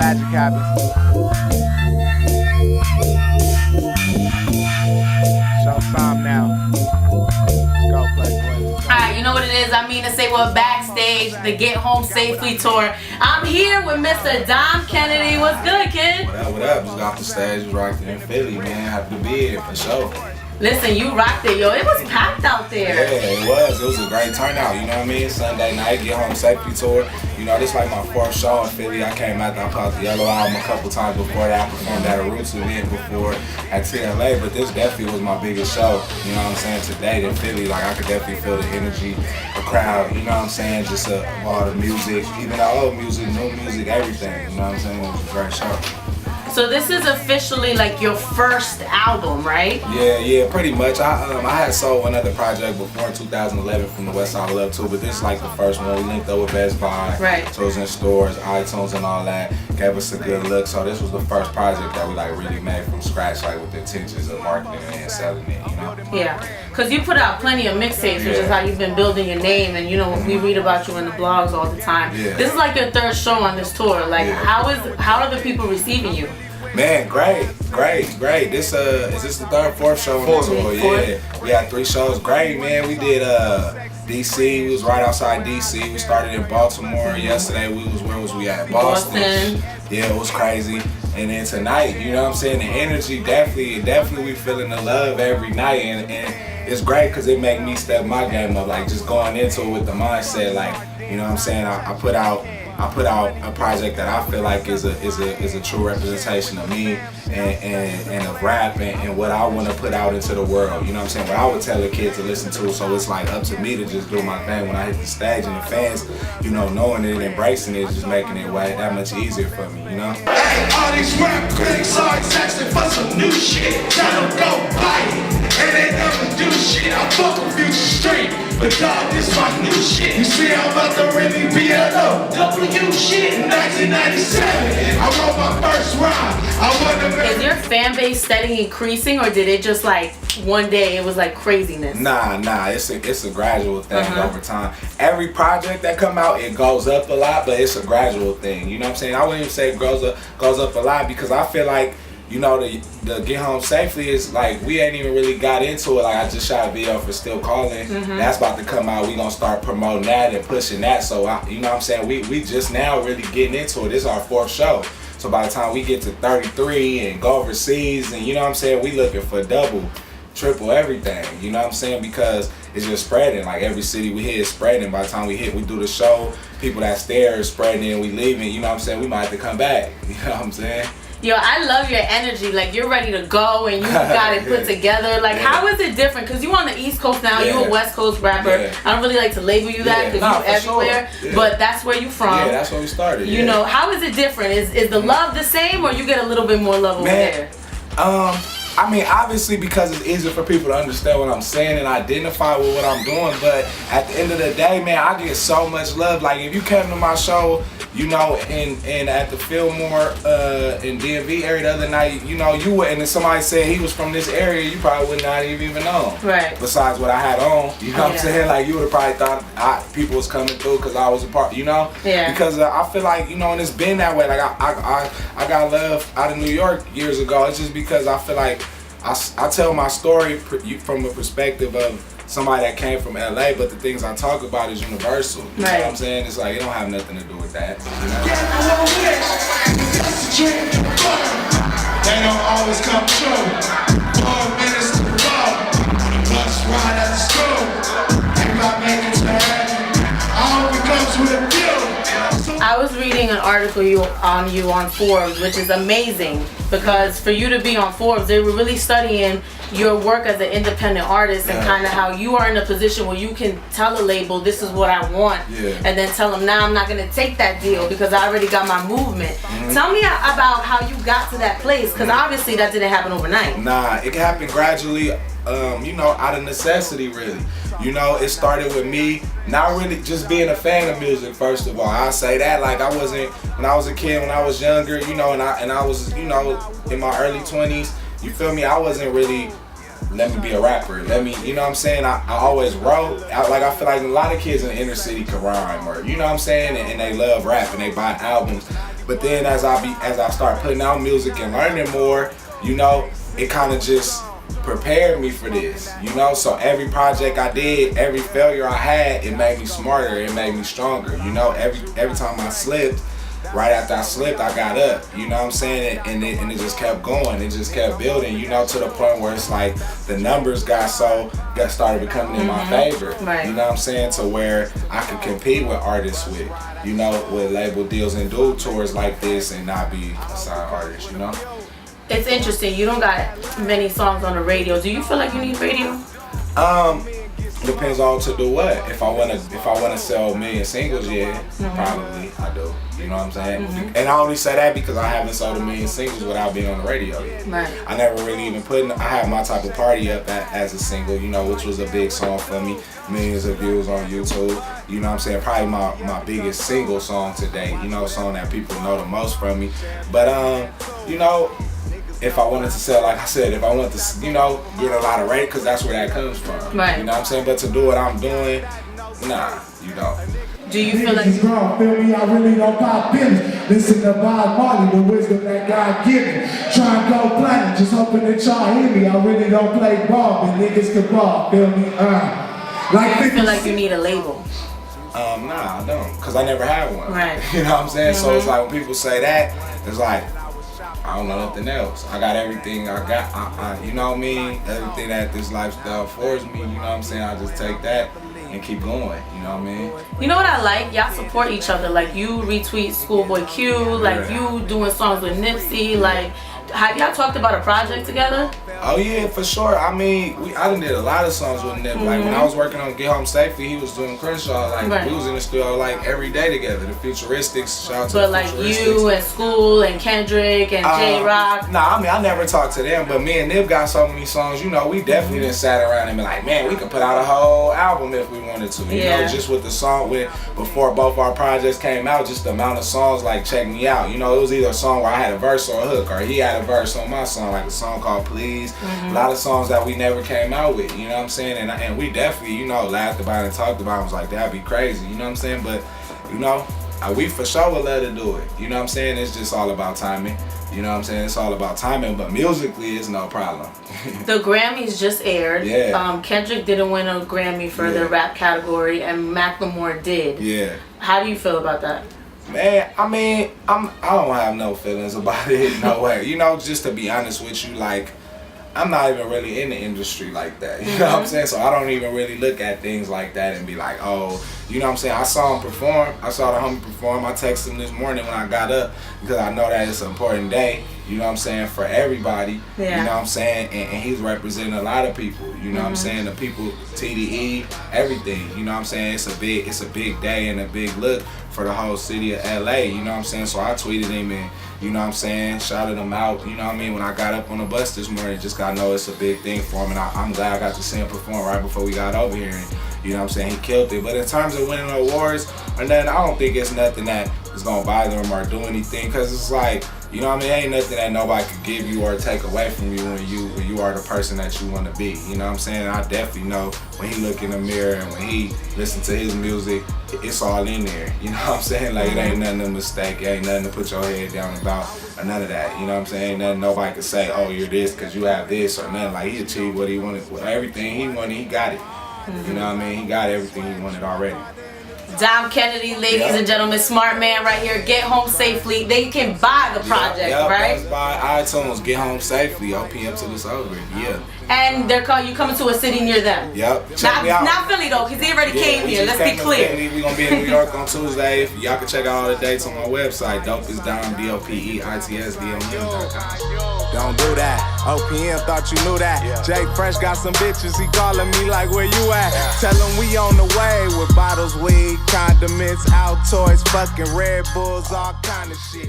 magic happens. Showtime now. Let's go, Playboy. Alright, you know what it is. I'm Mina SayWhat backstage, the Get Home Safely tour. I'm here with Mr. Dom Kennedy. What's good, kid? What up, what up? Just got off the stage, was right there in Philly, man. Happy to be here for sure. Listen, you rocked it, yo. It was packed out there. Yeah, it was. It was a great turnout, you know what I mean? Sunday night, Get Home Safely tour. You know, this is like my fourth show in Philly. I came out there, I popped the Yellow album a couple times before that. I performed at a Roots event before at TLA, but this definitely was my biggest show. You know what I'm saying? Today in Philly, like I could definitely feel the energy, the crowd, you know what I'm saying? Just all the music, even the old music, new music, everything. You know what I'm saying? It was a great show. So this is officially like your first album, right? Yeah, pretty much. I had sold another project before in 2011 from the West Side of Love too, but this is like the first one. We linked up with Best Buy, right? So it was in stores, iTunes and all that. Gave us a good look. So this was the first project that we like really made from scratch, like with the intentions of marketing and selling it, you know? Yeah, because you put out plenty of mixtapes, which is how you've been building your name, and you know, we read about you in the blogs all the time. Yeah. This is like your third show on this tour. Like, how are the people receiving you? Man, great. This is this the third, fourth show on the tour? Yeah, we had 3 shows. Great, man. We did DC. We was right outside DC. We started in Baltimore. Yesterday where was we at? Boston. Yeah, it was crazy. And then tonight, you know what I'm saying? The energy definitely we feeling the love every night, and it's great because it make me step my game up. Like just going into it with the mindset, like you know what I'm saying? I put out a project that I feel like is a true representation of me and of rap and what I want to put out into the world. You know what I'm saying? What I would tell a kid to listen to. So it's like up to me to just do my thing when I hit the stage, and the fans, you know, knowing it and embracing it is just making it way that much easier for me. You know? Hey, all these rap critics are texting for some new shit. Tell them go buy it. And they never do shit. I fuck with Future Street. But dog, this my new shit. You see, I'm about to really be a W shit in 1997. I wrote my first rhyme. Is your fan base steady increasing, or did it just like one day it was like craziness? Nah, it's a gradual thing over time. Every project that come out, it goes up a lot, but it's a gradual thing. You know what I'm saying? I wouldn't even say it goes up a lot because I feel like, you know, the Get Home Safely is like, we ain't even really got into it. Like I just shot a video for Still Calling. That's about to come out. We gonna start promoting that and pushing that. So you know what I'm saying? We just now really getting into it. This is our 4th show. So by the time we get to 33 and go overseas, and you know what I'm saying, we looking for double, triple everything. You know what I'm saying? Because it's just spreading. Like every city we hit is spreading. By the time we do the show, people that's there is spreading and we leaving. You know what I'm saying? We might have to come back. You know what I'm saying? Yo, I love your energy. Like you're ready to go and you got it put together. Like how is it different? Because you on the East Coast now. You a West Coast rapper. I don't really like to label you that because you everywhere. Sure. But that's where you from. Yeah, that's where we started. You know, how is it different? Is the love the same, or you get a little bit more love over there? I mean, obviously because it's easier for people to understand what I'm saying and identify with what I'm doing, but at the end of the day, man, I get so much love. Like if you came to my show, you know, and at the Fillmore in DMV area the other night, you know, you would, and if somebody said he was from this area, you probably would not even know. Right. Besides what I had on, you know what I'm saying? Like you would have probably thought people was coming through because I was a part, you know? Yeah. Because I feel like, you know, and it's been that way. Like I got love out of New York years ago. It's just because I feel like I tell my story from a perspective of somebody that came from LA, but the things I talk about is universal. You know what I'm saying? It's like it don't have nothing to do with that. You know? They don't always come true. 4 minutes to go. Bus ride at the school. Everybody make it to heaven. All becomes with a view. I was reading an article on you on Forbes, which is amazing because for you to be on Forbes, they were really studying your work as an independent artist and kind of how you are in a position where you can tell a label, this is what I want, and then tell them, now I'm not going to take that deal because I already got my movement. Tell me about how you got to that place, because obviously that didn't happen overnight. Nah, it happened gradually, you know, out of necessity really. You know, it started with me not really just being a fan of music, first of all. I say that, like I wasn't, when I was a kid, when I was younger, you know, and I was, you know, in my early 20s, you feel me, I wasn't really let me be a rapper. Let me, you know what I'm saying? I always wrote. I feel like a lot of kids in the inner city can rhyme, or you know what I'm saying, and they love rap and they buy albums. But then as I start putting out music and learning more, you know, it kind of just prepared me for this, you know. So every project I did, every failure I had, it made me smarter, it made me stronger, you know. Every time I slipped, right after I slipped, I got up, you know what I'm saying, and it just kept going, it just kept building, you know, to the point where it's like the numbers started becoming in my favor, right. You know what I'm saying, to where I could compete with artists with, you know, with label deals and do tours like this and not be a signed artist, you know. It's interesting. You don't got many songs on the radio. Do you feel like you need radio? Depends on to do what. If I wanna sell a million singles, yeah, probably I do. You know what I'm saying? And I only say that because I haven't sold a million singles without being on the radio yet. Right. I never really even I had My Type of Party up as a single, you know, which was a big song for me. Millions of views on YouTube. You know what I'm saying? Probably my biggest single song to date. You know, a song that people know the most from me. But you know, if I wanted to sell, like I said, if I wanted to, you know, get a lot of rate, because that's where that comes from. Right. You know what I'm saying? But to do what I'm doing, nah, you don't. Do you feel like... Grown, feel me? I really don't pop business. Listen to Bob Marley, the wisdom that God given. Try and go platinum, just hoping that y'all hear me. I really don't play ball, but niggas can ball, feel me? Do you feel like you need a label? Nah, I don't, because I never had one. Right. You know what I'm saying? So it's like when people say that, it's like, I don't know nothing else. I got everything I got, you know what I mean? Everything that this lifestyle affords me, you know what I'm saying? I just take that and keep going, you know what I mean? You know what I like? Y'all support each other. Like, you retweet Schoolboy Q, like you doing songs with Nipsey, like, have y'all talked about a project together? Oh yeah, for sure. I mean, I done did a lot of songs with Nip. Like when I was working on Get Home Safely, he was doing Crenshaw. Like we was in the studio like every day together. The Futuristics, shout out to but the like Futuristics. you and School and Kendrick and J-Rock. Nah, I mean I never talked to them, but me and Nip got so many songs. You know, we definitely done sat around and been like, man, we could put out a whole album if we wanted to. You know, just with the song before both our projects came out, just the amount of songs like Check Me Out. You know, it was either a song where I had a verse or a hook, or he had a verse on my song, like a song called Please. A lot of songs that we never came out with, you know what I'm saying? And we definitely, you know, laughed about it and talked about it. I was like, that'd be crazy, you know what I'm saying? But, you know, we for sure would let her do it. You know what I'm saying? It's just all about timing. You know what I'm saying? It's all about timing, but musically, it's no problem. The Grammys just aired. Yeah. Kendrick didn't win a Grammy for the rap category, and Macklemore did. Yeah. How do you feel about that? Man, I mean, I don't have no feelings about it, no way. You know, just to be honest with you, like, I'm not even really in the industry like that. You know what I'm saying? So I don't even really look at things like that and be like, oh, you know what I'm saying? I saw him perform. I saw the homie perform. I texted him this morning when I got up because I know that it's an important day, you know what I'm saying, for everybody. Yeah. You know what I'm saying? And he's representing a lot of people, you know what I'm saying? The people, TDE, everything, you know what I'm saying? It's a big day and a big look for the whole city of LA, you know what I'm saying? So I tweeted him and, you know what I'm saying, shouted him out, you know what I mean? When I got up on the bus this morning, just got to know it's a big thing for him, and I'm glad I got to see him perform right before we got over here, and you know what I'm saying, he killed it. But in terms of winning awards or nothing, I don't think it's nothing that is going to bother him or do anything, because it's like, you know what I mean, ain't nothing that nobody could give you or take away from you when you are the person that you want to be, you know what I'm saying? I definitely know when he look in the mirror and when he listen to his music, it's all in there, you know what I'm saying? Like, it ain't nothing to mistake, it ain't nothing to put your head down about, or none of that, you know what I'm saying? Ain't nothing nobody can say, oh, you're this because you have this, or nothing. Like, he achieved what he wanted, everything he wanted, he got it. You know what I mean? He got everything he wanted already. Dom Kennedy, ladies and gentlemen, smart man right here. Get Home Safely. They can buy the project, right? Best Buy, iTunes, Get Home Safely, OPM till it's over. Yeah. And you coming to a city near them. Yep. Check me out. Not Philly though, because he already came here. Let's be clear. We're gonna be in New York on Tuesday. Y'all can check out all the dates on my website. Dope is Dom, DOPEITSDOM.com. Don't do that. OPM thought you knew that. Jay Fresh got some bitches. He calling me like, where you at? Tell him we on the way with bottles, weed, condiments, out toys, fucking Red Bulls, all kind of shit.